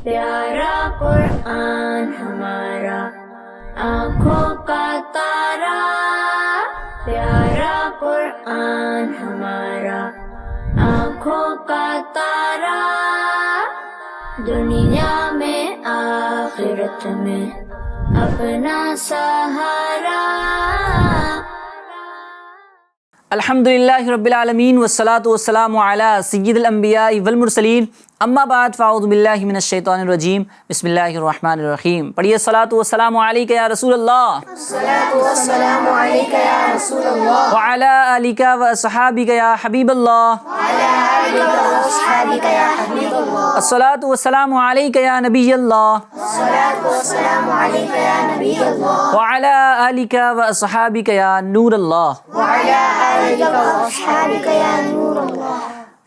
پیارا قرآن ہمارا آنکھوں کا تارا، پیارا قرآن ہمارا آنکھوں کا تارا، دنیا میں آخرت میں اپنا سہارا۔ الحمدللہ رب العالمین والصلاة والسلام علی سید الانبیاء والمرسلین، اما بعد فاعوذ باللہ من الشیطان الرجیم، بسم اللہ الرحمن الرحیم۔ پڑھیے الصلاۃ والسلام علیک یا رسول اللہ، الصلاۃ والسلام علیک یا رسول اللہ، وعلی آلک واصحابک یا حبیب اللہ، وعلی آلک واصحابک یا حبیب اللہ، الصلاۃ والسلام علیک یا نبی اللہ، الصلاۃ والسلام علیک یا نبی اللہ، وعلی آلک واصحابک یا نور اللہ۔ وعلی آلک واصحابک یا نور اللہ۔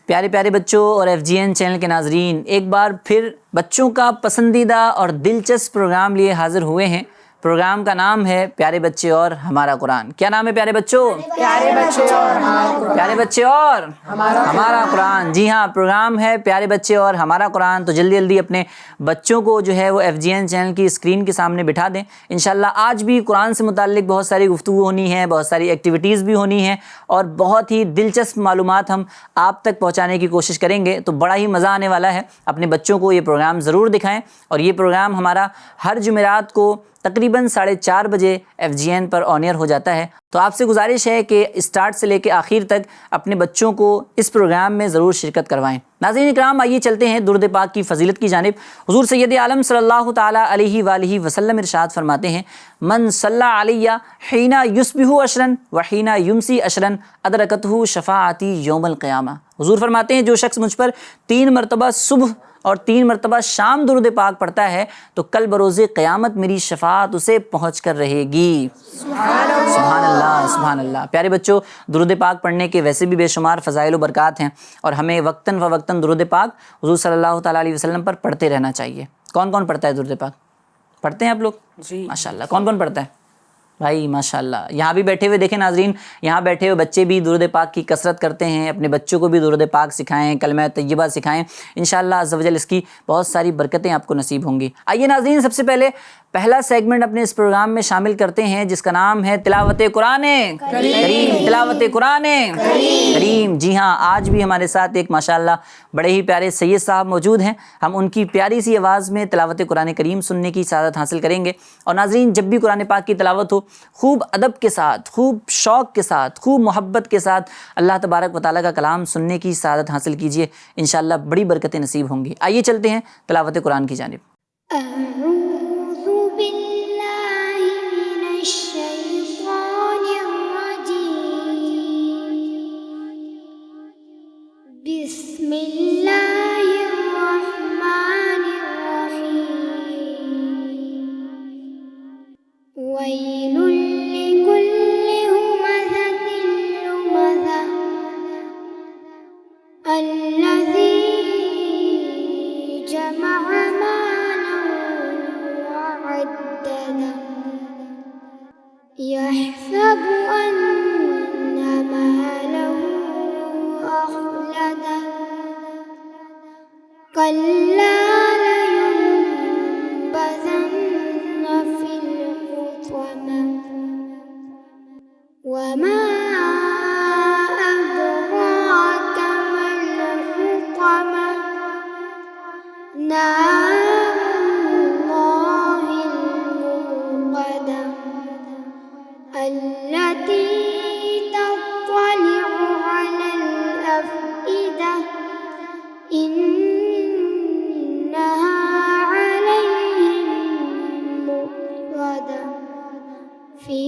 پیارے پیارے بچوں اور ایف جی این چینل کے ناظرین، ایک بار پھر بچوں کا پسندیدہ اور دلچسپ پروگرام لیے حاضر ہوئے ہیں۔ پروگرام کا نام ہے پیارے بچے اور ہمارا قرآن۔ کیا نام ہے پیارے بچوں؟ پیارے بچے اور ہمارا قرآن۔ پیارے بچے اور ہمارا قرآن۔ جی ہاں، پروگرام ہے پیارے بچے اور ہمارا قرآن۔ تو جلدی جلدی اپنے بچوں کو جو ہے وہ ایف جی این چینل کی اسکرین کے سامنے بٹھا دیں۔ انشاءاللہ آج بھی قرآن سے متعلق بہت ساری گفتگو ہونی ہے، بہت ساری ایکٹیویٹیز بھی ہونی ہیں، اور بہت ہی دلچسپ معلومات ہم آپ تک پہنچانے کی کوشش کریں گے۔ تو بڑا ہی مزہ آنے والا ہے۔ اپنے بچوں کو یہ پروگرام ضرور دکھائیں، اور یہ پروگرام ہمارا ہر جمعرات کو تقریباً 4:30 بجے ایف جی این پر آن ایئر ہو جاتا ہے۔ تو آپ سے گزارش ہے کہ اسٹارٹ سے لے کے آخر تک اپنے بچوں کو اس پروگرام میں ضرور شرکت کروائیں۔ ناظرین اکرام، آئیے چلتے ہیں درود پاک کی فضیلت کی جانب۔ حضور سید عالم صلی اللہ تعالیٰ علیہ وآلہ وسلم ارشاد فرماتے ہیں، من صلی علیہ حین یصبح عشرا وحین یمسی عشرا ادرکتہ شفاعتی یوم القیامہ۔ حضور فرماتے ہیں جو شخص مجھ پر 3 مرتبہ صبح اور 3 مرتبہ شام درود پاک پڑھتا ہے تو کل بروز قیامت میری شفاعت اسے پہنچ کر رہے گی۔ سبحان اللہ، سبحان اللہ۔ پیارے بچوں، درود پاک پڑھنے کے ویسے بھی بے شمار فضائل و برکات ہیں، اور ہمیں وقتاً فوقتاً درود پاک حضور صلی اللہ تعالیٰ علیہ وسلم پر پڑھتے رہنا چاہیے۔ کون کون پڑھتا ہے درود پاک؟ پڑھتے ہیں آپ لوگ؟ جی ماشاءاللہ۔ کون کون پڑھتا ہے بھائی؟ ماشاءاللہ۔ یہاں بھی بیٹھے ہوئے دیکھیں ناظرین، یہاں بیٹھے ہوئے بچے بھی درود پاک کی کثرت کرتے ہیں۔ اپنے بچوں کو بھی درود پاک سکھائیں، کلمہ طیبہ سکھائیں، انشاءاللہ عز و جل اس کی بہت ساری برکتیں آپ کو نصیب ہوں گی۔ آئیے ناظرین، سب سے پہلے پہلا سیگمنٹ اپنے اس پروگرام میں شامل کرتے ہیں جس کا نام ہے تلاوت قرآن کریم۔ تلاوت قرآن کریم۔ جی ہاں، آج بھی ہمارے ساتھ ایک ماشاءاللہ بڑے ہی پیارے سید صاحب موجود ہیں۔ ہم ان کی پیاری سی آواز میں تلاوت قرآن کریم سننے کی سعادت حاصل کریں گے۔ اور ناظرین، جب بھی قرآن پاک کی تلاوت ہو، خوب ادب کے ساتھ، خوب شوق کے ساتھ، خوب محبت کے ساتھ اللہ تبارک و تعالیٰ کا کلام سننے کی سعادت حاصل کیجیے، انشاءاللہ بڑی برکتیں نصیب ہوں گی۔ آئیے چلتے ہیں تلاوت قرآن کی جانب۔ بسم اللہ الرحمن الرحیم، ویل لکل ہمزۃ لمزہ الذی جمع مالا وعددہ یحسب ان مالہ أخلده كلا لينبذن في الحطمة وما أدراك ما الحطمة نار الله الموقدة التي تطلع على الأفئدة إنها عليهم مؤصدة في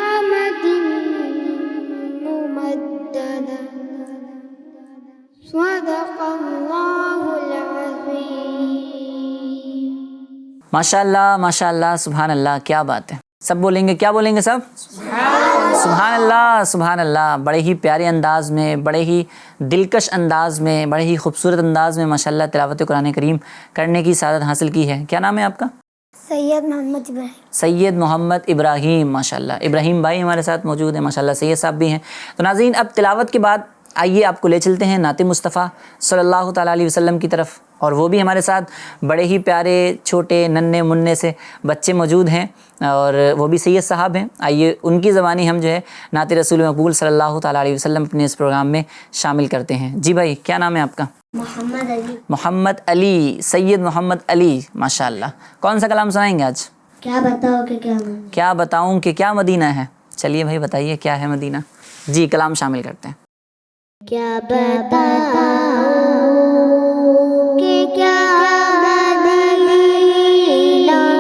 عمد ممددة صدق الله العظيم۔ ماشاءاللہ ماشاءاللہ، سبحان اللہ، کیا بات ہے۔ سب بولیں گے، کیا بولیں گے سب؟ سبحان اللہ، سبحان اللہ۔ بڑے ہی پیارے انداز میں، بڑے ہی دلکش انداز میں، بڑے ہی خوبصورت انداز میں ماشاءاللہ تلاوت قرآن کریم کرنے کی سعادت حاصل کی ہے۔ کیا نام ہے آپ کا؟ سید محمد ابراہیم۔ سید محمد ابراہیم، ماشاءاللہ۔ ابراہیم بھائی ہمارے ساتھ موجود ہیں، ماشاءاللہ سید صاحب بھی ہیں۔ تو ناظرین، اب تلاوت کے بعد آئیے آپ کو لے چلتے ہیں نعت مصطفیٰ صلی اللہ تعالیٰ علیہ وسلم کی طرف، اور وہ بھی ہمارے ساتھ بڑے ہی پیارے چھوٹے ننھے منھے سے بچے موجود ہیں، اور وہ بھی سید صاحب ہیں۔ آئیے ان کی زبانی ہم جو ہے نعت رسول مقبول صلی اللہ تعالیٰ علیہ وسلم اپنے اس پروگرام میں شامل کرتے ہیں۔ جی بھائی، کیا نام ہے آپ کا؟ محمد علی۔ محمد علی، سید محمد علی، ماشاءاللہ۔ کون سا کلام سنائیں گے آج؟ کیا بتاؤ کہ کیا مدینہ؟ کیا بتاؤں کہ کیا مدینہ ہے؟ چلیے بھائی بتائیے کیا ہے مدینہ۔ جی کلام شامل کرتے ہیں۔ کیا بتاؤ کہ کیا مدینہ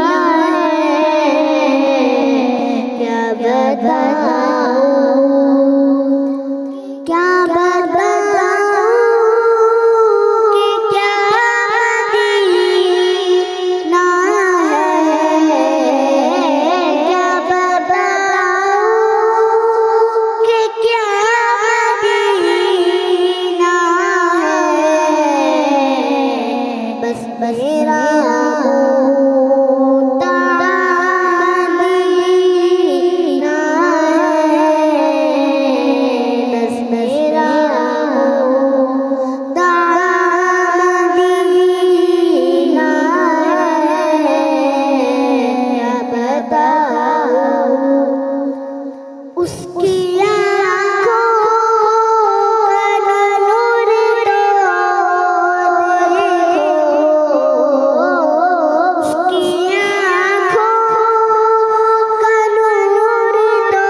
ہے، کیا بتاؤ، کیا بتاؤ کہ کیا مدینہ ہے، کیا بتاؤ کہ کیا مدینہ ہے، بس میرا مدینہ ہے، بس میرا مدینہ ہے، کیا بتاؤ اس کی آنکھوں کا نور تو دیکھو، اس کی آنکھوں کا نور تو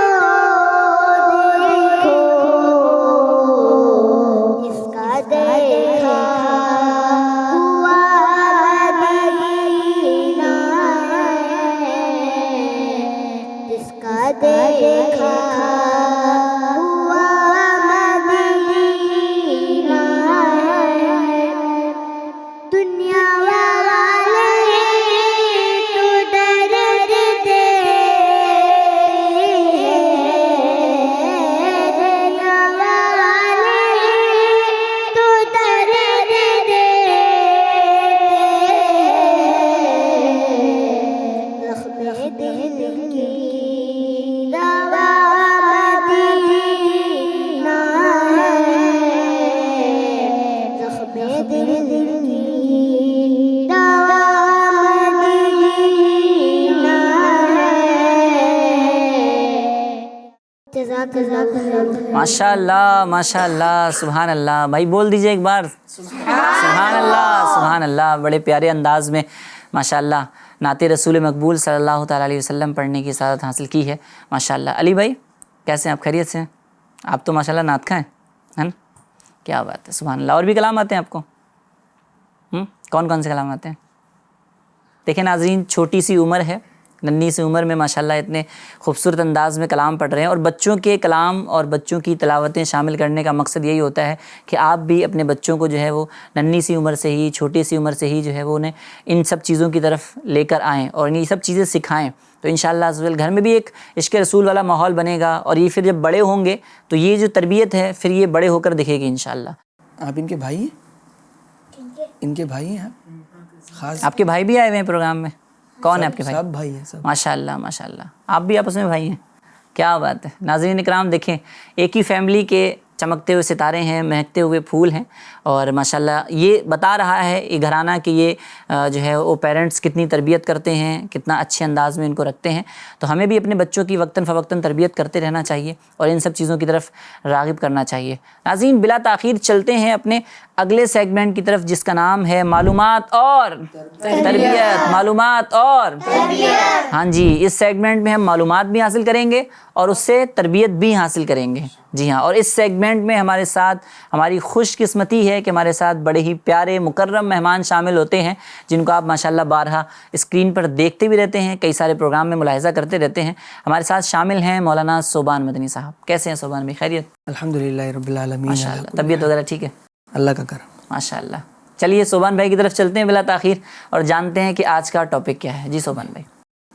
دیکھو، جس کا دیکھا ہوا مدینہ ہے، جس کا دیکھا ہوا مدینہ ہے، دنیا والے تو درد دیتے ہیں، دنیا والے تو درد دیتے ہیں، زخم دل کی دوا مدینہ ہے، زخم دل کی دوا مدینہ ہے۔ جزاک اللہ خیر۔ ماشاء اللہ ماشاء اللہ، سبحان اللہ۔ بھائی بول دیجئے ایک بار سبحان اللہ سبحان اللہ۔ بڑے پیارے انداز میں ماشاء اللہ نعت رسول مقبول صلی اللہ تعالیٰ علیہ وسلم پڑھنے کی سعادت حاصل کی ہے ماشاء اللہ۔ علی بھائی کیسے ہیں آپ؟ خیریت سے ہیں؟ آپ تو ماشاء اللہ نعت خواں ہیں، ہے نا؟ کیا بات ہے، سبحان اللہ۔ اور بھی کلام آتے ہیں آپ کو؟ کون کون سے کلام آتے ہیں؟ دیکھیں ناظرین، چھوٹی سی عمر ہے، ننھی سی عمر میں ماشاءاللہ اتنے خوبصورت انداز میں کلام پڑھ رہے ہیں، اور بچوں کے کلام اور بچوں کی تلاوتیں شامل کرنے کا مقصد یہی ہوتا ہے کہ آپ بھی اپنے بچوں کو جو ہے وہ ننھی سی عمر سے ہی، چھوٹی سی عمر سے ہی جو ہے وہ انہیں ان سب چیزوں کی طرف لے کر آئیں اور یہ سب چیزیں سکھائیں، تو انشاءاللہ عز و جل گھر میں بھی ایک عشق رسول والا ماحول بنے گا، اور یہ پھر جب بڑے ہوں گے تو یہ جو تربیت ہے پھر یہ بڑے ہو کر دکھے گی انشاءاللہ۔ آپ ان کے بھائی ہیں؟ ان کے بھائی ہیں آپ؟ خاص آپ کے بھائی بھی آئے ہوئے ہیں پروگرام میں؟ کون ہے آپ کے بھائی؟ سب بھائی ہیں سب۔ ماشاءاللہ ماشاءاللہ، آپ بھی آپس میں بھائی ہیں، کیا بات ہے۔ ناظرین اکرام دیکھیں، ایک ہی فیملی کے چمکتے ہوئے ستارے ہیں، مہکتے ہوئے پھول ہیں، اور ماشاءاللہ یہ بتا رہا ہے یہ گھرانہ کہ یہ جو ہے وہ پیرنٹس کتنی تربیت کرتے ہیں، کتنا اچھے انداز میں ان کو رکھتے ہیں۔ تو ہمیں بھی اپنے بچوں کی وقتاً فوقتاً تربیت کرتے رہنا چاہیے اور ان سب چیزوں کی طرف راغب کرنا چاہیے۔ ناظرین بلا تاخیر چلتے ہیں اپنے اگلے سیگمنٹ کی طرف، جس کا نام ہے معلومات اور تربیت۔ معلومات اور تربیت، ہاں جی، اس سیگمنٹ میں ہم معلومات بھی حاصل کریں گے اور اس سے تربیت بھی حاصل کریں گے۔ جی ہاں، اور اس سیگمنٹ میں ہمارے ساتھ ہماری خوش قسمتی ہے کہ ہمارے ساتھ بڑے ہی پیارے مکرم مہمان شامل ہوتے ہیں، جن کو آپ ماشاءاللہ بارہا اسکرین پر دیکھتے بھی رہتے ہیں، کئی سارے پروگرام میں ملاحظہ کرتے رہتے ہیں۔ ہمارے ساتھ شامل ہیں مولانا صوبان مدنی صاحب۔ کیسے ہیں صوبان بھائی؟ خیریت؟ الحمدللہ رب العالمین۔ ماشاءاللہ، طبیعت وغیرہ ٹھیک ہے؟ اللہ کا کرم۔ ماشاءاللہ۔ چلیے صوبان بھائی کی طرف چلتے ہیں بلا تاخیر اور جانتے ہیں کہ آج کا ٹاپک کیا ہے۔ جی صوبان بھائی۔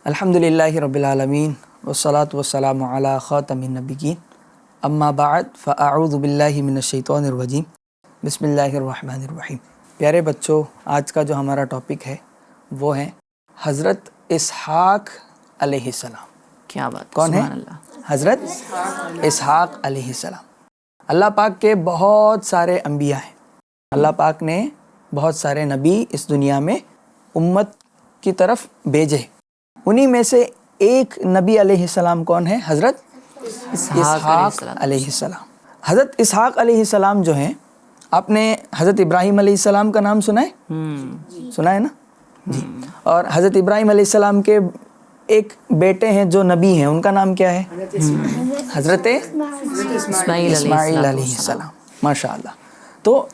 الحمدللہ رب العالمین والصلاة والسلام علی خاتم النبیین، اما بعد فاعوذ باللہ من الشیطان الرجیم، بسم اللہ الرحمن الرحیم۔ پیارے بچوں، آج کا جو ہمارا ٹاپک ہے وہ ہے حضرت اسحاق علیہ السلام۔ کیا بات، کون ہے؟ سبحان اللہ۔ حضرت اسحاق علیہ السلام۔ اللہ پاک کے بہت سارے انبیاء ہیں، اللہ پاک نے بہت سارے نبی اس دنیا میں امت کی طرف بھیجے. انہی میں سے ایک نبی علیہ السلام کون ہے؟ حضرت اسحاق علیہ السلام. حضرت اسحاق علیہ السلام جو ہیں، آپ نے حضرت ابراہیم علیہ السلام کا نام سنا ہے؟ سنا ہے نا جی. اور حضرت ابراہیم علیہ السلام کے ایک بیٹے ہیں جو نبی ہیں، ان کا نام کیا ہے؟ حضرت اسماعیل علیہ السلام. ماشاء اللہ. تو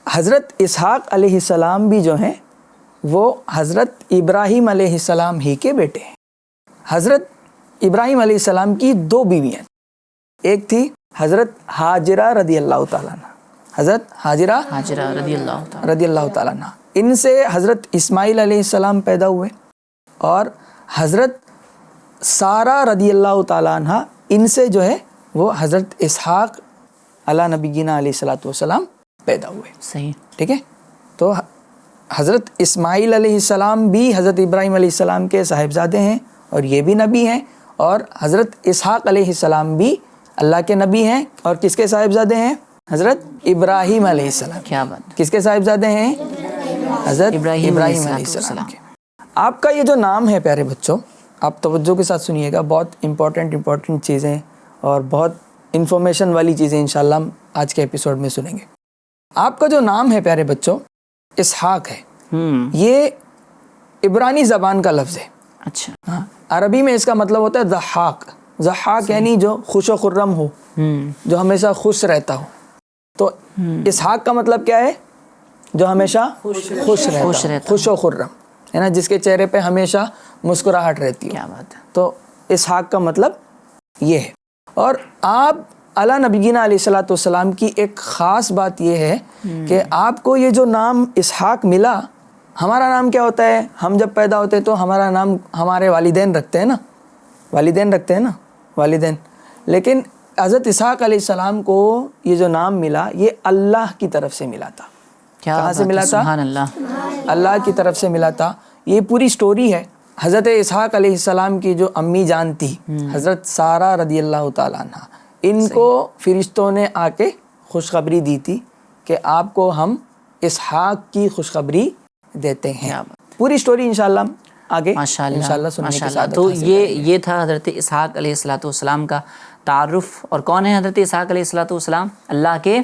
حضرت اسحاق علیہ السلام بھی جو ہیں وہ حضرت ابراہیم علیہ السلام ہی کے بیٹے ہیں. حضرت ابراہیم علیہ السلام کی 2 بیویاں، ایک تھی حضرت ہاجرہ رضی اللہ تعالیٰ عنہ، حضرت ہاجرہ رضی اللہ تعالیٰ عنہ. ان سے حضرت اسماعیل علیہ السلام پیدا ہوئے، اور حضرت سارہ رضی اللہ تعالیٰ عنہ ان سے جو ہے وہ حضرت اسحاق علی نبینا علیہ الصلوۃ والسلام پیدا ہوئے. صحیح. ٹھیک ہے. تو حضرت اسماعیل علیہ السلام بھی حضرت ابراہیم علیہ السلام کے صاحبزادے ہیں اور یہ بھی نبی ہیں، اور حضرت اسحاق علیہ السلام بھی اللہ کے نبی ہیں اور کس کے صاحبزادے ہیں؟ حضرت ابراہیم علیہ السلام. کیا بات. کس کے صاحبزادے ہیں؟ حضرت ابراہیم علیہ السلام کے. آپ کا یہ جو نام ہے پیارے بچوں، آپ توجہ کے ساتھ سنیے گا، بہت امپورٹنٹ چیزیں اور بہت انفارمیشن والی چیزیں انشاءاللہ ہم آج کے ایپیسوڈ میں سنیں گے. آپ کا جو نام ہے پیارے بچوں اسحاق ہے، یہ عبرانی زبان کا لفظ ہے. اچھا. ہاں، عربی میں اس کا مطلب ہوتا ہے ضحاک. ضحاک یعنی جو خوش و خرم ہو، جو ہمیشہ خوش رہتا ہو. تو اسحاق کا مطلب کیا ہے؟ جو ہمیشہ خوش رہتا، خوش و خرم ہے نا، جس کے چہرے پہ ہمیشہ مسکراہٹ رہتی ہے. کیا بات ہے. تو اسحاق کا مطلب یہ ہے. اور آپ علی نبینا علیہ الصلوۃ والسلام کی ایک خاص بات یہ ہے کہ آپ کو یہ جو نام اسحاق ملا، ہمارا نام کیا ہوتا ہے؟ ہم جب پیدا ہوتے تو ہمارا نام ہمارے والدین رکھتے ہیں نا، والدین. لیکن حضرت اسحاق علیہ السلام کو یہ جو نام ملا یہ اللہ کی طرف سے ملا تھا. کہاں سے ملا تھا؟ سبحان اللہ. اللہ کی طرف سے ملا تھا. یہ پوری سٹوری ہے. حضرت اسحاق علیہ السلام کی جو امی جان تھی حضرت سارہ رضی اللہ تعالیٰ عنہ، ان کو فرشتوں نے آ کے خوشخبری دی تھی کہ آپ کو ہم اسحاق کی خوشخبری دیتے ہیں. پوری سٹوری انشاءاللہ آگے انشاءاللہ سننے کے ساتھ. تو یہ تھا حضرت اسحاق علیہ الصلوۃ والسلام کا تعارف. اور کون ہے حضرت اسحاق علیہ الصلوۃ والسلام؟ اللہ کے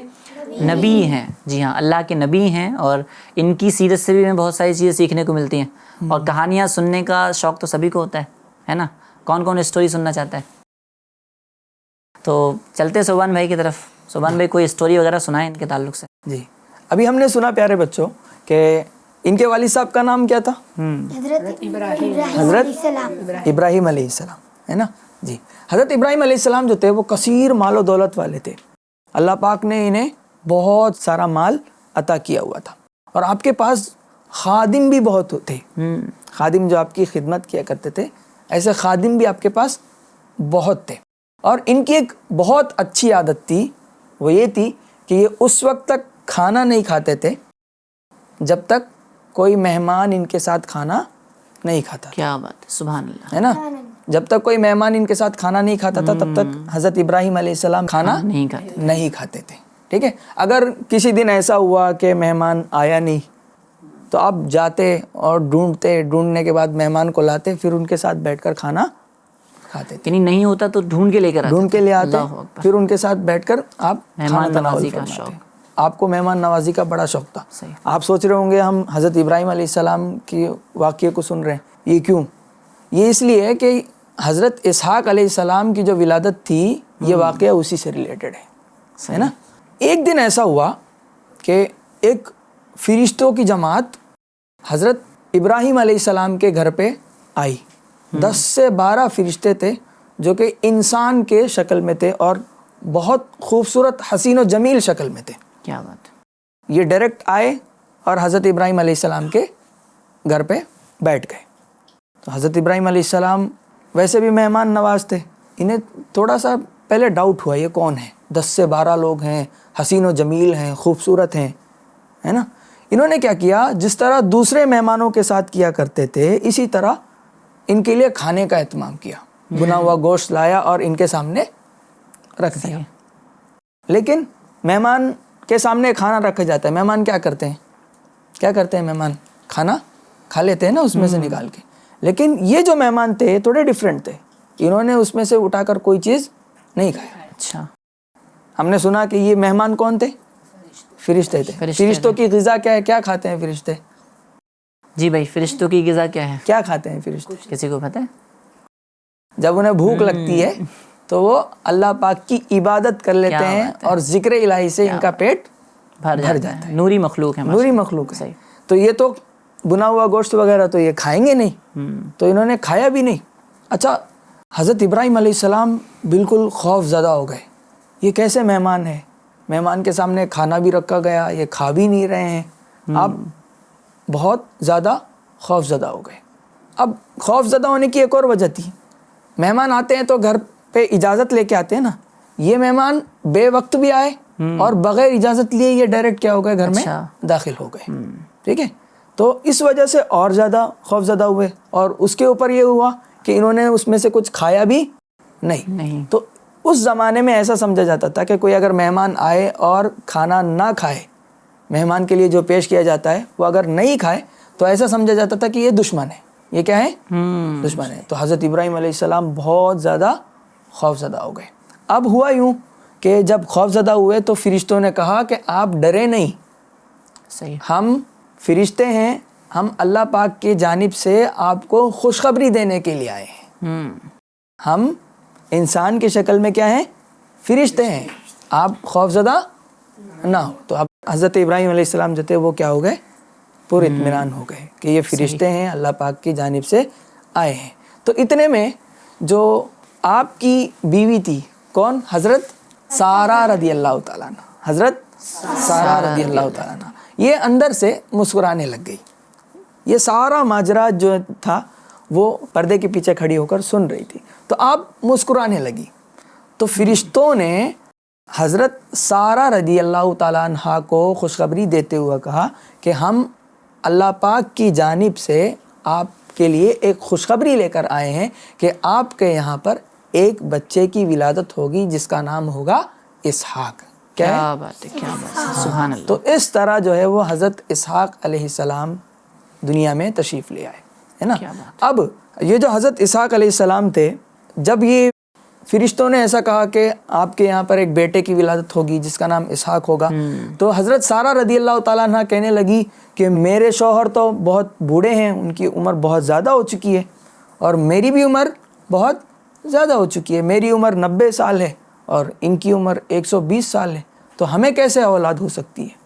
نبی ہیں. جی ہاں، اللہ کے نبی ہیں، اور ان کی سیرت سے بھی ہمیں بہت ساری چیزیں سیکھنے کو ملتی ہیں. اور کہانیاں سننے کا شوق تو سبھی کو ہوتا ہے نا. کون اسٹوری سننا چاہتا ہے؟ تو چلتے صوبان بھائی کی طرف. صوبان بھائی کوئی اسٹوری وغیرہ سنائیں ان کے تعلق سے. جی، ابھی ہم نے سنا پیارے بچوں کہ ان کے والد صاحب کا نام کیا تھا؟ حضرت ابراہیم علیہ السلام، ہے نا جی. حضرت ابراہیم علیہ السلام جو تھے وہ کثیر مال و دولت والے تھے. اللہ پاک نے انہیں بہت سارا مال عطا کیا ہوا تھا، اور آپ کے پاس خادم بھی بہت تھے. خادم جو آپ کی خدمت کیا کرتے تھے، ایسے خادم بھی آپ کے پاس بہت تھے. اور ان کی ایک بہت اچھی عادت تھی، وہ یہ تھی کہ یہ اس وقت تک کھانا نہیں کھاتے تھے جب تک کوئی مہمان ان کے ساتھ کھانا نہیں کھاتا. کیا بات ہے. سبحان اللہ. ہے نا، جب تک کوئی مہمان ان کے ساتھ کھانا نہیں کھاتا تھا تب تک حضرت ابراہیم علیہ السلام کھانا نہیں کھاتے تھے. ٹھیک ہے. اگر کسی دن ایسا ہوا کہ مہمان آیا نہیں تو آپ جاتے اور ڈھونڈنے کے بعد مہمان کو لاتے، پھر ان کے ساتھ بیٹھ کر کھانا کھاتے تھے. یعنی نہیں ہوتا تو ڈھونڈ کے لے آتے، پھر ان کے ساتھ بیٹھ کر آپ مہمان نوازی کا شوق. آپ کو مہمان نوازی کا بڑا شوق تھا. آپ سوچ رہے ہوں گے ہم حضرت ابراہیم علیہ السلام کی واقعے کو سن رہے ہیں، یہ کیوں؟ یہ اس لیے کہ حضرت اسحاق علیہ السلام کی جو ولادت تھی یہ واقعہ اسی سے ریلیٹڈ ہے نا. ایک دن ایسا ہوا کہ ایک فرشتوں کی جماعت حضرت ابراہیم علیہ السلام کے گھر پہ آئی. 10 سے 12 فرشتے تھے جو کہ انسان کے شکل میں تھے اور بہت خوبصورت حسین و جمیل شکل میں تھے. کیا بات. یہ ڈائریکٹ آئے اور حضرت ابراہیم علیہ السلام کے گھر پہ بیٹھ گئے. تو حضرت ابراہیم علیہ السلام ویسے بھی مہمان نواز تھے، انہیں تھوڑا سا پہلے ڈاؤٹ ہوا یہ کون ہے. 10 سے 12 لوگ ہیں، حسین و جمیل ہیں، خوبصورت ہیں، ہے نا. انہوں نے کیا کیا، جس طرح دوسرے مہمانوں کے ساتھ کیا کرتے تھے اسی طرح ان کے لیے کھانے کا اہتمام کیا. بنا ہوا گوشت لایا اور ان کے سامنے رکھ دیا. لیکن مہمان کے سامنے کھانا رکھا جاتا ہے، مہمان کیا کرتے ہیں مہمان کھانا کھا لیتے ہیں نا اس میں سے نکال کے. لیکن یہ جو مہمان تھے تھوڑے ڈیفرنٹ تھے، انہوں نے اس میں سے اٹھا کر کوئی چیز نہیں کھایا. اچھا. ہم نے سنا کہ یہ مہمان کون تھے؟ فرشتے تھے. فرشتوں کی غذا کیا ہے؟ کیا کھاتے ہیں فرشتے؟ جی بھائی، فرشتوں کی غذا کیا ہے؟ کیا کھاتے ہیں فرشتے؟ کسی کو پتہ ہے؟ جب انہیں بھوک لگتی ہے تو وہ اللہ پاک کی عبادت کر لیتے ہیں اور ذکر الہی سے ان کا پیٹ بھر جاتا ہے. نوری مخلوق ہے، نوری مخلوق ہے. تو یہ تو بنا ہوا گوشت وغیرہ تو یہ کھائیں گے نہیں، تو انہوں نے کھایا بھی نہیں. اچھا، حضرت ابراہیم علیہ السلام بالکل خوف زدہ ہو گئے. یہ کیسے مہمان ہے؟ مہمان کے سامنے کھانا بھی رکھا گیا، یہ کھا بھی نہیں رہے ہیں. آپ بہت زیادہ خوف زدہ ہو گئے. اب خوف زدہ ہونے کی ایک اور وجہ تھی. مہمان آتے ہیں تو گھر پہ اجازت لے کے آتے ہیں نا. یہ مہمان بے وقت بھی آئے اور بغیر اجازت لیے یہ ڈائریکٹ کیا ہو گئے؟ گھر میں داخل ہو گئے. ٹھیک ہے، تو اس وجہ سے اور زیادہ خوف زدہ ہوئے. اور اس کے اوپر یہ ہوا کہ انہوں نے اس میں سے کچھ کھایا بھی نہیں. تو اس زمانے میں ایسا سمجھا جاتا تھا کہ کوئی اگر مہمان آئے اور کھانا نہ کھائے، مہمان کے لیے جو پیش کیا جاتا ہے وہ اگر نہیں کھائے تو ایسا سمجھا جاتا تھا کہ یہ دشمن ہے. یہ کیا ہے؟ دشمن ہے. تو حضرت ابراہیم علیہ السلام بہت زیادہ خوف زدہ ہو گئے. اب ہوا یوں کہ جب خوف زدہ ہوئے تو فرشتوں نے کہا کہ آپ ڈرے نہیں، صحیح، ہم فرشتے ہیں، ہم اللہ پاک کی جانب سے آپ کو خوشخبری دینے کے لیے آئے ہیں. ہم انسان کی شکل میں کیا ہیں؟ فرشتے ہیں، آپ خوف زدہ نہ ہو. تو اب حضرت ابراہیم علیہ السلام جو تھے وہ کیا ہو گئے؟ پر اطمینان ہو گئے کہ یہ فرشتے ہیں، اللہ پاک کی جانب سے آئے ہیں. تو اتنے میں جو آپ کی بیوی تھی، کون؟ حضرت سارہ رضی اللہ تعالیٰ عنہ. حضرت سارہ رضی اللہ تعالیٰ عنہ یہ اندر سے مسکرانے لگ گئی. یہ سارا ماجرا جو تھا وہ پردے کے پیچھے کھڑی ہو کر سن رہی تھی. تو آپ مسکرانے لگی. تو فرشتوں نے حضرت سارہ رضی اللہ تعالیٰ عنہ کو خوشخبری دیتے ہوئے کہا کہ ہم اللہ پاک کی جانب سے آپ کے لیے ایک خوشخبری لے کر آئے ہیں کہ آپ کے یہاں پر ایک بچے کی ولادت ہوگی جس کا نام ہوگا اسحاق. کیا بات ہے، کیا بات ہے، سبحان اللہ. تو اس طرح جو ہے وہ حضرت اسحاق علیہ السلام دنیا میں تشریف لے آئے، ہے نا. اب یہ جو حضرت اسحاق علیہ السلام تھے، جب یہ فرشتوں نے ایسا کہا کہ آپ کے یہاں پر ایک بیٹے کی ولادت ہوگی جس کا نام اسحاق ہوگا، تو حضرت سارہ رضی اللہ تعالیٰ عنہ کہنے لگی کہ میرے شوہر تو بہت بوڑھے ہیں، ان کی عمر بہت زیادہ ہو چکی ہے، اور میری بھی عمر بہت زیادہ ہو چکی ہے. میری عمر 90 سال ہے اور ان کی عمر 120 سال ہے. تو ہمیں کیسے اولاد ہو سکتی ہے؟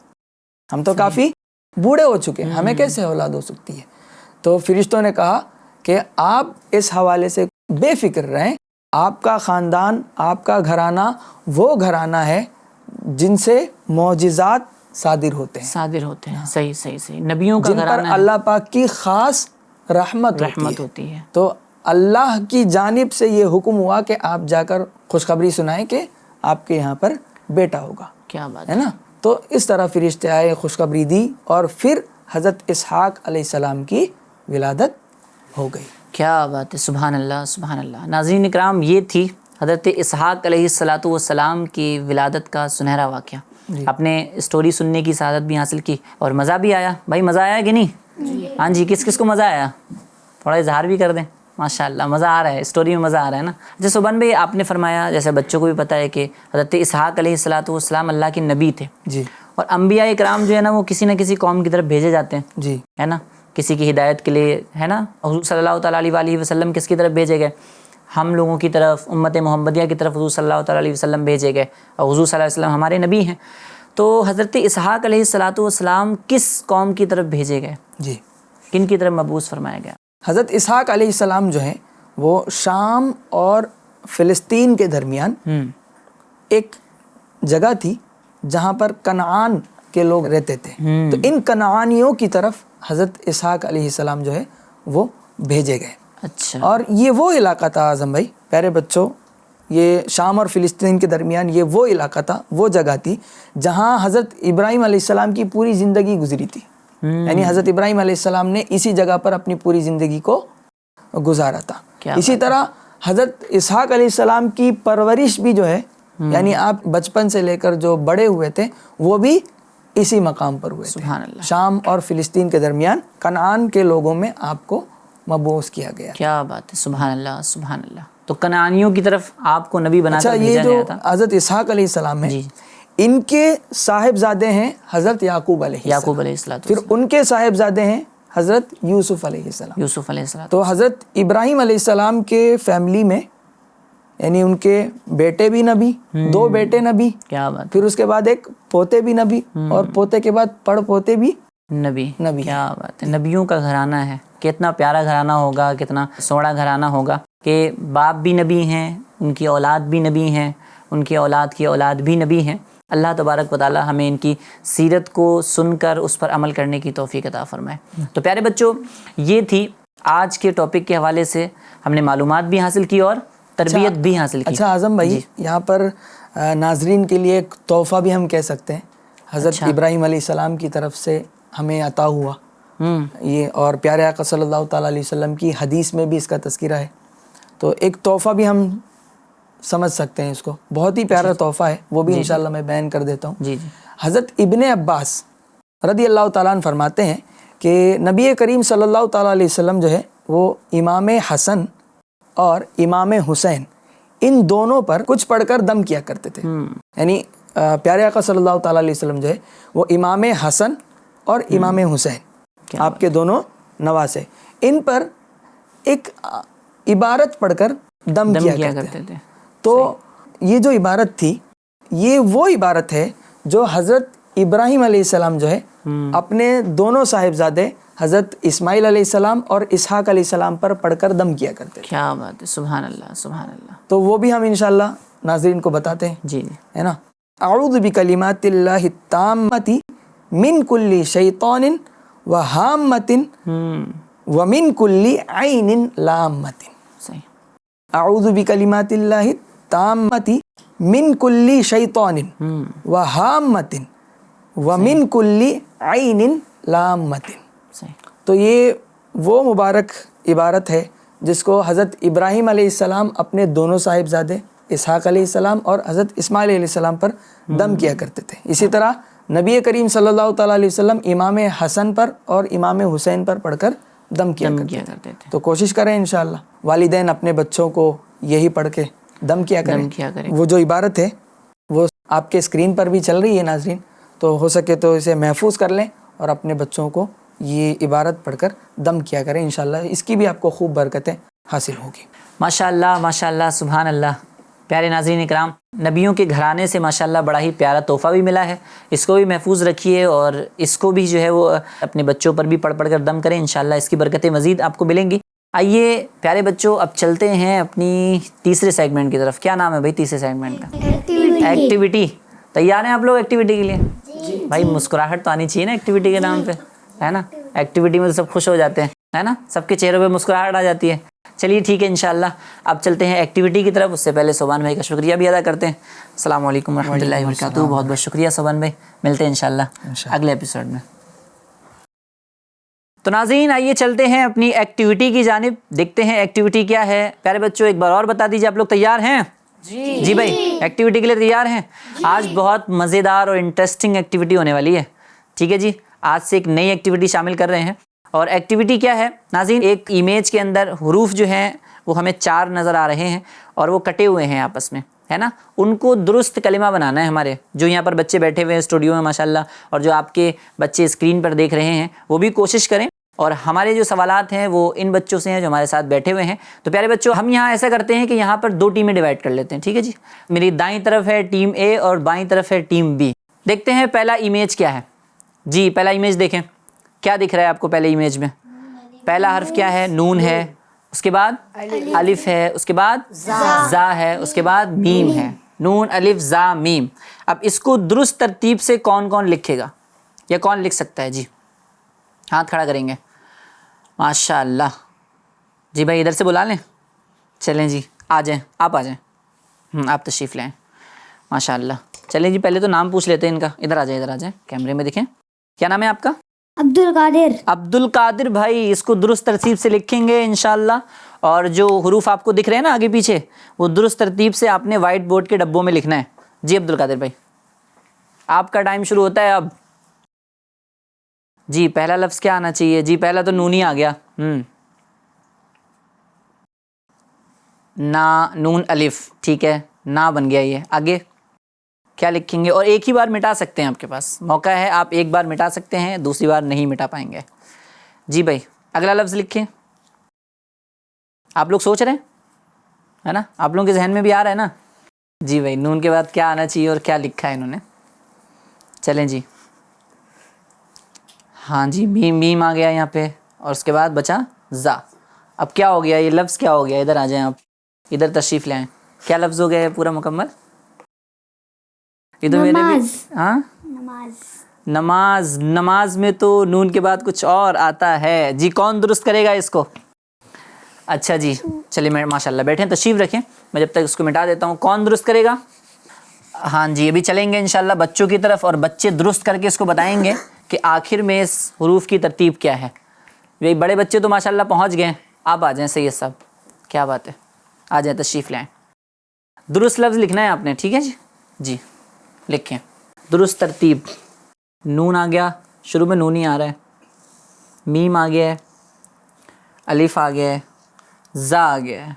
ہم تو کافی بوڑھے ہو چکے ہیں، ہمیں کیسے اولاد ہو سکتی ہے؟ تو فرشتوں نے کہا کہ آپ اس حوالے سے بے فکر رہیں، آپ کا خاندان، آپ کا گھرانہ وہ گھرانہ ہے جن سے معجزات صادر ہوتے ہیں. صحیح صحیح صحیح. نبیوں کا جن پر گھرانہ ہے، اللہ پاک کی خاص رحمت ہوتی ہے. تو اللہ کی جانب سے یہ حکم ہوا کہ آپ جا کر خوشخبری سنائیں کہ آپ کے یہاں پر بیٹا ہوگا. کیا بات ہے نا. تو اس طرح فرشتے آئے، خوشخبری دی، اور پھر حضرت اسحاق علیہ السلام کی ولادت ہو گئی. کیا بات ہے، سبحان اللہ سبحان اللہ. ناظرین اکرام، یہ تھی حضرت اسحاق علیہ السلام کی ولادت کا سنہرا واقعہ. آپ نے اسٹوری سننے کی سعادت بھی حاصل کی اور مزہ بھی آیا. بھائی مزہ آیا کہ نہیں؟ ہاں جی، کس کس کو مزہ آیا؟ تھوڑا اظہار بھی کر دیں. ماشاء اللہ مزہ آ رہا ہے، اسٹوری میں مزہ آ رہا ہے نا. جیسے سبحان بھائی آپ نے فرمایا، جیسے بچوں کو بھی پتہ ہے کہ حضرت اسحاق علیہ السلام اللہ کے نبی تھے. جی. اور انبیاء اکرام جو ہے نا وہ کسی نہ کسی قوم کی طرف بھیجے جاتے ہیں. جی. ہے نا، کسی کی ہدایت کے لیے، ہے نا. حضور صلی اللہ تعالیٰ علیہ وسلم کس کی طرف بھیجے گئے؟ ہم لوگوں کی طرف، امت محمدیہ کی طرف حضور صلی اللہ تعالیٰ علیہ وسلم بھیجے گئے، اور حضور صلی اللہ علیہ وسلم ہمارے نبی ہیں. تو حضرت اسحاق علیہ السلام کس قوم کی طرف بھیجے گئے؟ جی. کن کی طرف مبعوث فرمایا گیا؟ حضرت اسحاق علیہ السلام جو ہیں وہ شام اور فلسطین کے درمیان ایک جگہ تھی جہاں پر کنعان کے لوگ رہتے تھے. تو ان کنعانیوں کی طرف حضرت اسحاق علیہ السلام جو ہے وہ بھیجے گئے. اچھا. اور یہ وہ علاقہ تھا اعظم بھائی، پیارے بچوں، یہ شام اور فلسطین کے درمیان یہ وہ علاقہ تھا، وہ جگہ تھی جہاں حضرت ابراہیم علیہ السلام کی پوری زندگی گزری تھی. یعنی حضرت ابراہیم علیہ السلام نے اسی جگہ پر اپنی پوری زندگی کو گزارا تھا. اسی طرح حضرت اسحاق علیہ السلام کی پرورش بھی جو ہے یعنی آپ بچپن سے لے کر جو بڑے ہوئے تھے وہ بھی اسی مقام پر ہوئے تھے. سبحان اللہ. شام اور فلسطین کے درمیان کنعان کے لوگوں میں آپ کو مبعوث کیا گیا. کیا بات ہے، سبحان اللہ سبحان اللہ. تو کنعانیوں کی طرف آپ کو نبی بنا کر یہ بھیجا جو گیا تھا. حضرت اسحاق علیہ السلام ہیں جی. ان کے صاحبزادے ہیں حضرت یعقوب علیہ السلام. یعقوب علیہ السلام. پھر ان کے صاحبزادے ہیں حضرت یوسف علیہ السلام. یوسف علیہ السلام. تو حضرت ابراہیم علیہ السلام کے فیملی میں یعنی ان کے بیٹے بھی نبی، 2 بیٹے نبی، کیا بات. پھر اس کے بعد ایک پوتے بھی نبی، اور پوتے کے بعد پڑ پوتے بھی نبی. نبی. کیا بات ہے، نبیوں کا گھرانہ ہے. کتنا پیارا گھرانہ ہوگا، کتنا سوڑا گھرانہ ہوگا کہ باپ بھی نبی ہیں، ان کی اولاد بھی نبی ہیں، ان کی اولاد کی اولاد بھی نبی ہیں. اللہ تبارک و تعالی ہمیں ان کی سیرت کو سن کر اس پر عمل کرنے کی توفیق عطا فرمائے. تو پیارے بچوں، یہ تھی آج کے ٹاپک کے حوالے سے ہم نے معلومات بھی حاصل کی اور تربیت بھی حاصل کی. اچھا اعظم بھائی، یہاں پر ناظرین کے لیے ایک تحفہ بھی ہم کہہ سکتے ہیں، حضرت ابراہیم علیہ السلام کی طرف سے ہمیں عطا ہوا یہ، اور پیارے آقا صلی اللہ تعالیٰ علیہ وسلم کی حدیث میں بھی اس کا تذکرہ ہے. تو ایک تحفہ بھی ہم سمجھ سکتے ہیں اس کو، بہت ہی پیارا تحفہ ہے، وہ بھی انشاءاللہ میں بیان کر دیتا ہوں. جی. حضرت ابن عباس رضی اللہ تعالیٰ عنہ فرماتے ہیں کہ نبی کریم صلی اللہ تعالیٰ علیہ وسلم جو ہے وہ امام حسن اور امام حسین ان دونوں پر کچھ پڑھ کر دم کیا کرتے تھے. یعنی پیارے آقا صلی اللہ تعالیٰ علیہ وسلم جو ہے وہ امام حسن اور امام حسین آپ کے دونوں نواسے، ان پر ایک عبارت پڑھ کر دم کیا کرتے تھے. تو یہ جو عبارت تھی یہ وہ عبارت ہے جو حضرت ابراہیم علیہ السلام جو ہے اپنے دونوں صاحبزادے حضرت اسماعیل علیہ السلام اور اسحاق علیہ السلام پر پڑھ کر دم کیا کرتے تھے. کیا بات ہے، سبحان اللہ سبحان اللہ. تو وہ بھی ہم انشاءاللہ ناظرین کو بتاتے ہیں. جی ہے نا. اعوذ بکلمات اللہ التامۃ من کل شیطان وہامۃ ومن کل عین لامۃ. صحیح. اعوذ بکلمات اللہ التامۃ من کل شیطان وہامۃ ومن کل عین لامۃ. تو یہ وہ مبارک عبارت ہے جس کو حضرت ابراہیم علیہ السلام اپنے دونوں صاحبزادے اسحاق علیہ السلام اور حضرت اسماعیل علیہ السلام پر دم کیا کرتے تھے. اسی طرح نبی کریم صلی اللہ تعالیٰ علیہ وسلم امام حسن پر اور امام حسین پر پڑھ کر دم کیا کرتے تھے. تو کوشش کریں انشاءاللہ والدین اپنے بچوں کو یہی پڑھ کے دم کیا کریں. وہ جو عبارت ہے وہ آپ کے اسکرین پر بھی چل رہی ہے ناظرین، تو ہو سکے تو اسے محفوظ کر لیں اور اپنے بچوں کو یہ عبارت پڑھ کر دم کیا کریں. انشاءاللہ اس کی بھی آپ کو خوب برکتیں حاصل ہوگی. ماشاءاللہ ماشاءاللہ سبحان اللہ. پیارے ناظرین اکرام، نبیوں کے گھرانے سے ماشاءاللہ بڑا ہی پیارا تحفہ بھی ملا ہے. اس کو بھی محفوظ رکھیے اور اس کو بھی جو ہے وہ اپنے بچوں پر بھی پڑھ کر دم کریں. انشاءاللہ اس کی برکتیں مزید آپ کو ملیں گی. آئیے پیارے بچوں اب چلتے ہیں اپنی تیسرے سیگمنٹ کی طرف. کیا نام ہے بھائی تیسرے سیگمنٹ کا؟ ایکٹیویٹی. تیار ہیں آپ لوگ ایکٹیویٹی کے لیے؟ بھائی مسکراہٹ تو آنی چاہیے نا ایکٹیویٹی کے نام پہ، ہے نا. ایکٹیویٹی میں تو سب خوش ہو جاتے ہیں، ہے نا، سب کے چہروں پہ مسکراہٹ آ جاتی ہے. چلیے ٹھیک ہے انشاءاللہ اب چلتے ہیں ایکٹیویٹی کی طرف. اس سے پہلے صوبان بھائی کا شکریہ بھی ادا کرتے ہیں. السلام علیکم ورحمۃ اللہ وبرکاتہ. بہت بہت شکریہ صوبان بھائی. ملتے ہیں انشاءاللہ اگلے ایپیسوڈ میں. تو ناظرین آئیے چلتے ہیں اپنی ایکٹیویٹی کی جانب. دیکھتے ہیں ایکٹیویٹی کیا ہے. پیارے بچوں ایک بار اور بتا دیجیے، آپ لوگ تیار ہیں؟ جی بھائی ایکٹیویٹی کے لیے تیار ہیں؟ آج بہت مزیدار اور انٹرسٹنگ ایکٹیویٹی ہونے والی ہے. ٹھیک ہے جی، آج سے ایک نئی ایکٹیویٹی شامل کر رہے ہیں. اور ایکٹیویٹی کیا ہے ناظرین؟ ایک امیج کے اندر حروف جو ہیں وہ ہمیں 4 نظر آ رہے ہیں اور وہ کٹے ہوئے ہیں آپس میں، ہے نا. ان کو درست کلمہ بنانا ہے. ہمارے جو یہاں پر بچے بیٹھے ہوئے ہیں اسٹوڈیو میں ماشاءاللہ، اور جو آپ کے بچے اسکرین پر دیکھ رہے ہیں وہ بھی کوشش کریں. اور ہمارے جو سوالات ہیں وہ ان بچوں سے ہیں جو ہمارے ساتھ بیٹھے ہوئے ہیں. تو پیارے بچوں ہم یہاں ایسا کرتے ہیں کہ یہاں پر 2 ٹیمیں ڈیوائڈ کر لیتے ہیں. ٹھیک ہے جی، میری دائیں طرف ہے ٹیم اے اور بائیں طرف ہے ٹیم بی. دیکھتے ہیں پہلا امیج کیا ہے. جی پہلا امیج دیکھیں، کیا دکھ رہا ہے آپ کو پہلے امیج میں؟ پہلا حرف کیا ہے؟ نون ہے، اس کے بعد الف ہے، اس کے بعد زا ہے، اس کے بعد میم ہے. نون الف زا میم. اب اس کو درست ترتیب سے کون کون لکھے گا یا کون لکھ سکتا ہے؟ جی ہاتھ کھڑا کریں گے. ماشاء اللہ. جی بھائی ادھر سے بلا لیں. چلیں جی آ جائیں، آپ آ جائیں. آپ تشریف لائیں. ماشاء اللہ. چلیں جی پہلے تو نام پوچھ لیتے ہیں ان کا. ادھر آ جائیں، ادھر آ جائیں، کیمرے میں دکھیں. کیا نام ہے آپ کا؟ عبد القادر. عبد القادر بھائی اس کو درست ترتیب سے لکھیں گے انشاءاللہ. اور جو حروف آپ کو دکھ رہے ہیں نا آگے پیچھے وہ درست ترتیب سے آپ نے وائٹ بورڈ کے ڈبوں میں لکھنا ہے. جی عبد القادر بھائی آپ کا ٹائم شروع ہوتا ہے اب. جی پہلا لفظ کیا آنا چاہیے؟ جی پہلا تو نونی آ گیا. نا نون الف ٹھیک ہے نا بن گیا. یہ آگے کیا لکھیں گے؟ اور ایک ہی بار مٹا سکتے ہیں، آپ کے پاس موقع ہے، آپ ایک بار مٹا سکتے ہیں، دوسری بار نہیں مٹا پائیں گے. جی بھائی اگلا لفظ لکھیں. آپ لوگ سوچ رہے ہیں ہے نا؟ آپ لوگوں کے ذہن میں بھی آ رہا ہے نا؟ جی بھائی نون کے بعد کیا آنا چاہیے اور کیا لکھا ہے انہوں نے؟ چلیں جی ہاں جی میم آ گیا یہاں پہ اور اس کے بعد بچا زا. اب کیا ہو گیا؟ یہ لفظ کیا ہو گیا؟ ادھر آ جائیں آپ، ادھر تشریف لائیں. کیا لفظ ہو گیا ہے پورا مکمل؟ یہ تو میرے بھی ہاں نماز. نماز میں تو نون کے بعد کچھ اور آتا ہے. جی کون درست کرے گا اس کو؟ اچھا جی چلیے میں ماشاء اللہ بیٹھیں تشریف رکھیں، میں جب تک اس کو مٹا دیتا ہوں. کون درست کرے گا؟ ہاں جی ابھی چلیں گے انشاءاللہ بچوں کی طرف اور بچے درست کر کے اس کو بتائیں گے کہ آخر میں اس حروف کی ترتیب کیا ہے. یہ بڑے بچے تو ماشاءاللہ پہنچ گئے، آپ آ جائیں. سید صاحب کیا بات ہے، آ جائیں تشریف لائیں. درست لفظ لکھنا ہے آپ نے ٹھیک ہے جی. جی لکھیں درست ترتیب. نون آ گیا، شروع میں نون ہی آ رہا ہے. میم آ گیا ہے، الف آ گیا ہے، زا آ گیا ہے.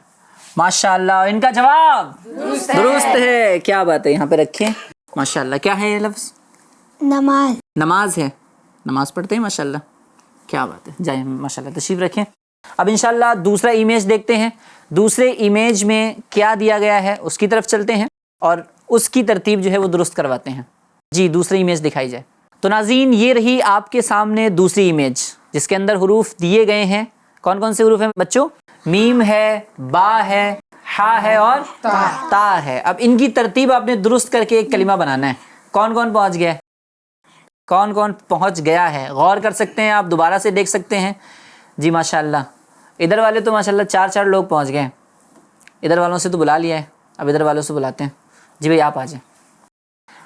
ماشاءاللہ ان کا جواب درست ہے. کیا بات ہے، یہاں پہ رکھیں. ماشاءاللہ کیا ہے یہ لفظ؟ نماز. نماز ہے. نماز پڑھتے ہیں ماشاءاللہ. کیا بات ہے، جائیں ماشاءاللہ تشریف رکھیں. اب انشاءاللہ دوسرا امیج دیکھتے ہیں. دوسرے امیج میں کیا دیا گیا ہے اس کی طرف چلتے ہیں اور اس کی ترتیب جو ہے وہ درست کرواتے ہیں. جی دوسری امیج دکھائی جائے. تو ناظرین یہ رہی آپ کے سامنے دوسری امیج جس کے اندر حروف دیے گئے ہیں. کون کون سے حروف ہیں بچوں؟ میم ہے، با ہے، ہا ہے اور تا ہے. اب ان کی ترتیب آپ نے درست کر کے ایک کلمہ بنانا ہے. کون کون پہنچ گیا ہے؟ کون کون پہنچ گیا ہے؟ غور کر سکتے ہیں آپ، دوبارہ سے دیکھ سکتے ہیں. جی ماشاءاللہ ادھر والے تو ماشاءاللہ 4 لوگ پہنچ گئے. ادھر والوں سے تو بلا لیا ہے، اب ادھر والوں سے بلاتے ہیں. جی بھائی آپ آ جائیں،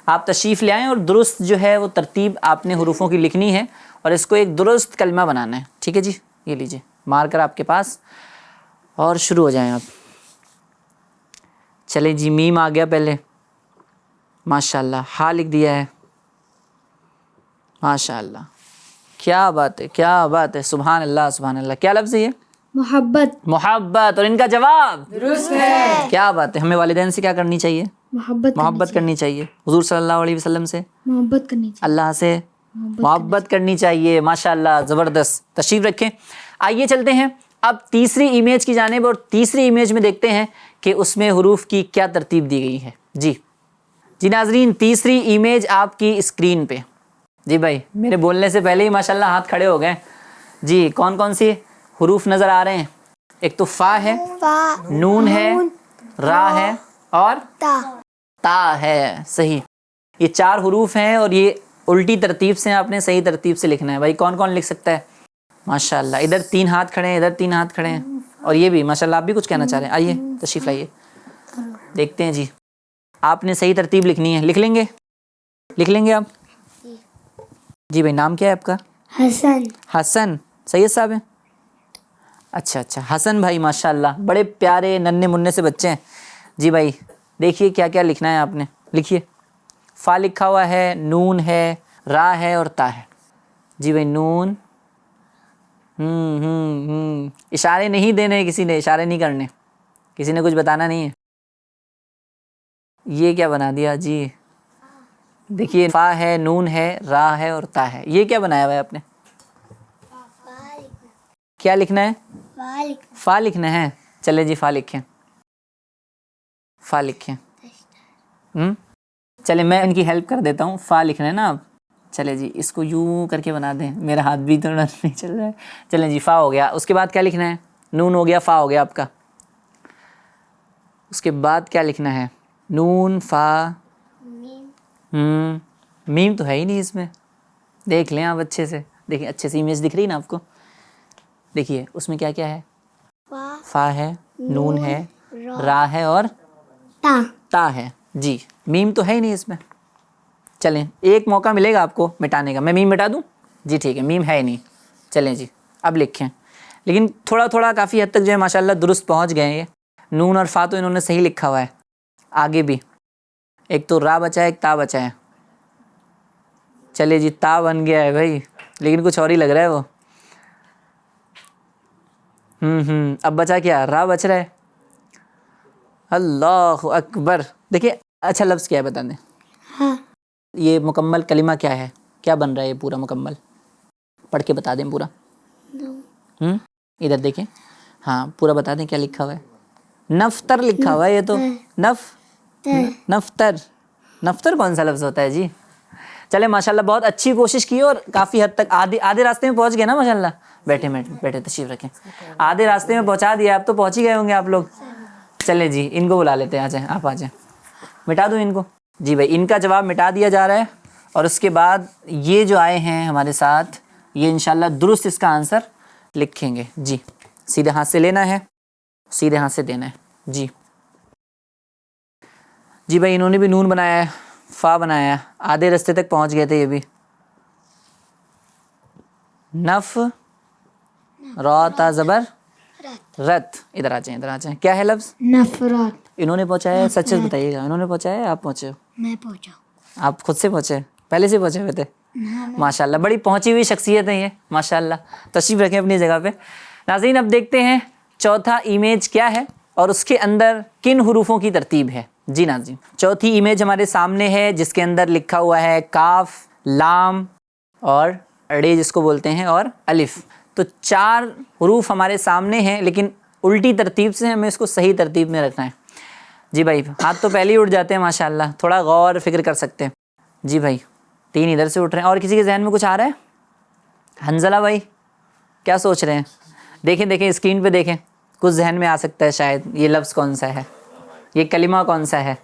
آپ تشریف لے آئیں اور درست جو ہے وہ ترتیب آپ نے حروفوں کی لکھنی ہے اور اس کو ایک درست کلمہ بنانا ہے. ٹھیک ہے جی یہ لیجیے مارکر آپ کے پاس اور شروع ہو جائیں آپ. چلیں جی میم آ گیا پہلے ماشاءاللہ. ہا لکھ دیا ہے ماشاءاللہ. کیا بات ہے کیا بات ہے، سبحان اللہ سبحان اللہ. کیا لفظ ہے یہ؟ محبت. محبت. اور ان کا جواب درست ہے. کیا بات ہے. ہمیں والدین سے کیا کرنی چاہیے؟ محبت کرنی چاہیے. حضور صلی اللہ علیہ وسلم سے محبت کرنی چاہیے. اللہ سے محبت کرنی چاہیے. ماشاءاللہ زبردست. تشریف رکھیں. آئیے چلتے ہیں اب تیسری امیج کی جانب اور تیسری امیج میں دیکھتے ہیں کہ اس میں حروف کی کیا ترتیب دی گئی ہے. جی ناظرین تیسری امیج آپ کی اسکرین پہ. جی بھائی میرے بولنے سے پہلے ہی ماشاءاللہ ہاتھ کھڑے ہو گئے. جی کون کون سی حروف نظر آ رہے ہیں؟ ایک تو فا ہے، نون ہے، را ہے اور تا ہے. صحیح، یہ 4 حروف ہیں اور یہ الٹی ترتیب سے آپ نے صحیح ترتیب سے لکھنا ہے. بھائی کون کون لکھ سکتا ہے؟ ماشاءاللہ ادھر 3 ہاتھ کھڑے ہیں، ادھر 3 ہاتھ کھڑے ہیں اور یہ بھی ماشاءاللہ. آپ بھی کچھ کہنا چاہ رہے ہیں؟ آئیے تشریف لائیے دیکھتے ہیں. جی آپ نے صحیح ترتیب لکھنی ہے. لکھ لیں گے آپ؟ جی بھائی نام کیا ہے آپ کا؟ حسن. سید صاحب ہیں؟ اچھا حسن بھائی ماشاءاللہ بڑے پیارے ننھے منھے سے بچے ہیں. جی بھائی دیکھیے کیا کیا لکھنا ہے آپ نے. لکھیے. فا لکھا ہوا ہے، نون ہے، را ہے اور تا ہے. جی بھائی نون. اشارے نہیں دینے، کسی نے اشارے نہیں کرنے، کسی نے کچھ بتانا نہیں ہے. یہ کیا بنا دیا؟ جی دیکھیے فا ہے، نون ہے، را ہے اور تا ہے. یہ کیا بنایا ہوا ہے آپ نے؟ کیا لکھنا ہے؟ فا لکھنا ہے. چلے جی فا لکھیں. فا لکھیں. چلے میں ان کی ہیلپ کر دیتا ہوں. فا لکھنا ہے نا آپ؟ چلے جی اس کو یوں کر کے بنا دیں. میرا ہاتھ بھی تھوڑا نہیں چل رہا ہے. چلیں جی فا ہو گیا. اس کے بعد کیا لکھنا ہے؟ نون ہو گیا، فا ہو گیا آپ کا. اس کے بعد کیا لکھنا ہے؟ نون، فا، میم تو ہے ہی نہیں اس میں. دیکھ لیں آپ اچھے سے. دیکھیں اچھے سے امیج دکھ رہی نا آپ کو؟ دیکھیے اس میں کیا کیا ہے؟ فا ہے، نون ہے، را ہے اور تا ہے. جی میم تو ہے ہی نہیں اس میں. چلیں ایک موقع ملے گا آپ کو مٹانے کا. میں میم مٹا دوں؟ جی ٹھیک ہے, میم ہے ہی نہیں. چلیں جی اب لکھیں, لیکن تھوڑا تھوڑا کافی حد تک جو ہے ماشاءاللہ درست پہنچ گئے ہیں. یہ نون اور فا تو انہوں نے صحیح لکھا ہوا ہے, آگے بھی ایک تو را بچا ہے, ایک تا بچا ہے. چلے جی تا بن گیا ہے بھائی, لیکن کچھ اور ہی لگ رہا ہے وہ. اب بچا کیا, را بچ رہا ہے. اللہ اکبر. دیکھیے اچھا لفظ کیا ہے بتا دیں. ہاں یہ مکمل کلمہ کیا ہے, کیا بن رہا ہے یہ پورا مکمل, پڑھ کے بتا دیں پورا. ادھر دیکھیں, ہاں پورا بتا دیں کیا لکھا ہوا ہے. نفتر لکھا ہوا ہے یہ تو. نفتر. نفتر کون سا لفظ ہوتا ہے جی. چلے ماشاءاللہ بہت اچھی کوشش کی اور کافی حد تک آدھے راستے میں پہنچ گئے نا ماشاءاللہ. بیٹھے تشریف رکھیں. آدھے راستے میں پہنچا دیا, آپ تو پہنچ ہی گئے ہوں گے آپ لوگ. چلے جی ان کو بلا لیتے ہیں, آ جائیں آپ, آ جائیں مٹا دوں ان کو. جی بھائی ان کا جواب مٹا دیا جا رہا ہے, اور اس کے بعد یہ جو آئے ہیں ہمارے ساتھ یہ انشاءاللہ درست اس کا آنسر لکھیں گے. جی سیدھے ہاتھ سے لینا ہے, سیدھے ہاتھ سے دینا ہے. جی جی بھائی انہوں نے بھی نون بنایا ہے, فا بنایا ہے, آدھے رستے تک پہنچ گئے تھے یہ بھی. نف را تا زبر رت. ادھر آ جائیں, ادھر آ جائیں. کیا ہے لفظ؟ نفرت. انہوں نے پہنچایا ہے, سچ بتائیے گا, انہوں نے پہنچایا ہے آپ پہنچے ہو؟ میں پہنچا. آپ خود سے پہنچے, پہلے سے پہنچے ہوئے تھے؟ ماشاءاللہ بڑی پہنچی ہوئی شخصیت ہے یہ ماشاءاللہ. تشریف رکھیں اپنی جگہ پہ. ناظرین اب دیکھتے ہیں چوتھا امیج کیا ہے اور اس کے اندر کن حروفوں کی ترتیب ہے. جی ناظرین چوتھی امیج ہمارے سامنے ہے جس کے اندر لکھا ہوا ہے کاف, لام اور اڑے جس کو بولتے ہیں, اور الف. تو 4 حروف ہمارے سامنے ہیں, لیکن الٹی ترتیب سے ہمیں اس کو صحیح ترتیب میں رکھنا ہے. جی بھائی ہاتھ تو پہلے ہی اٹھ جاتے ہیں ماشاءاللہ, تھوڑا غور فکر کر سکتے ہیں. جی بھائی 3 ادھر سے اٹھ رہے ہیں. اور کسی کے ذہن میں کچھ آ رہا ہے؟ حنزلہ بھائی کیا سوچ رہے ہیں؟ دیکھیں اسکرین پہ دیکھیں, کچھ ذہن میں آ سکتا ہے شاید. یہ لفظ کون سا ہے, یہ کلمہ کون سا ہے؟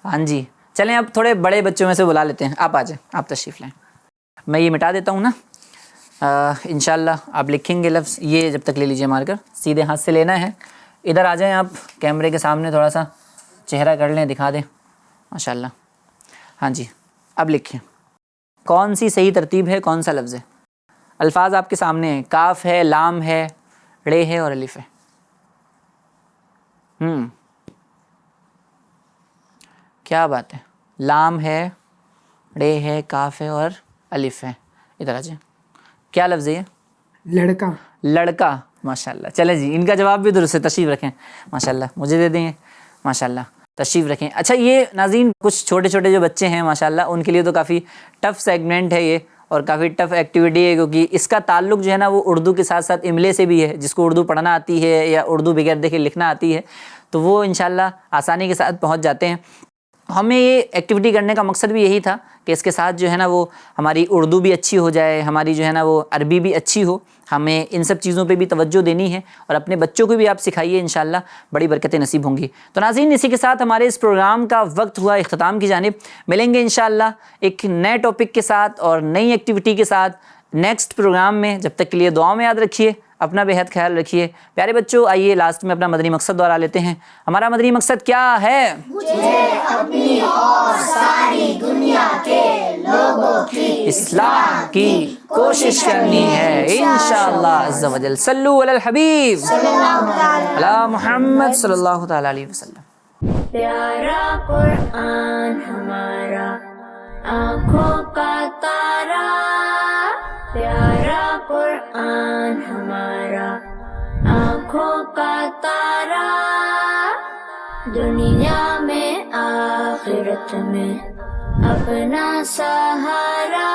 ہاں جی چلیں اب تھوڑے بڑے بچوں میں سے بلا لیتے ہیں. آپ آ جائیں, آپ تشریف لائیں. میں یہ مٹا دیتا ہوں نا, انشاءاللہ آپ لکھیں گے لفظ. یہ جب تک لے لیجئے مارکر, سیدھے ہاتھ سے لینا ہے. ادھر آ جائیں آپ کیمرے کے سامنے, تھوڑا سا چہرہ کر لیں, دکھا دیں ماشاءاللہ. ہاں جی اب لکھیں کون سی صحیح ترتیب ہے, کون سا لفظ ہے. الفاظ آپ کے سامنے ہیں, کاف ہے, لام ہے, رے ہے اور الف ہے. کیا بات ہے, لام ہے, رے ہے, کاف ہے اور الف ہے. ادھر آ جائیں. کیا لفظ ہے یہ؟ لڑکا. لڑکا. ماشاءاللہ چلے جی ان کا جواب بھی درست ہے. تشریف رکھیں ماشاءاللہ, مجھے دے دیں ماشاءاللہ. تشریف رکھیں. اچھا یہ ناظرین کچھ چھوٹے چھوٹے جو بچے ہیں ماشاءاللہ ان کے لیے تو کافی ٹف سیگمنٹ ہے یہ, اور کافی ٹف ایکٹیویٹی ہے, کیونکہ اس کا تعلق جو ہے نا وہ اردو کے ساتھ ساتھ املے سے بھی ہے. جس کو اردو پڑھنا آتی ہے یا اردو بغیر دیکھے لکھنا آتی ہے تو وہ انشاءاللہ آسانی کے ساتھ پہنچ جاتے ہیں. ہمیں یہ ایکٹیویٹی کرنے کا مقصد بھی یہی تھا کہ اس کے ساتھ جو ہے نا وہ ہماری اردو بھی اچھی ہو جائے, ہماری جو ہے نا وہ عربی بھی اچھی ہو. ہمیں ان سب چیزوں پہ بھی توجہ دینی ہے, اور اپنے بچوں کو بھی آپ سکھائیے, انشاءاللہ بڑی برکتیں نصیب ہوں گی. تو ناظرین اسی کے ساتھ ہمارے اس پروگرام کا وقت ہوا اختتام کی جانب. ملیں گے انشاءاللہ ایک نئے ٹاپک کے ساتھ اور نئی ایکٹیویٹی کے ساتھ نیکسٹ پروگرام میں. جب تک کے لیے دعاؤں میں یاد رکھیے, اپنا بے حد خیال رکھیے. پیارے بچوں آئیے لاسٹ میں اپنا مدنی مقصد دوہرا لیتے ہیں. ہمارا مدنی مقصد کیا ہے؟ اپنی اور ساری دنیا کے لوگوں کی اصلاح کی کوشش کرنی ہے انشاءاللہ عز و جل. صلو علی الحبیب علی محمد صلی اللہ تعالی علیہ وسلم. پیارا قرآن ہمارا آنکھوں کا تارا, پیارا قرآن ہمارا آنکھوں کا تارا, دنیا میں آخرت میں اپنا سہارا.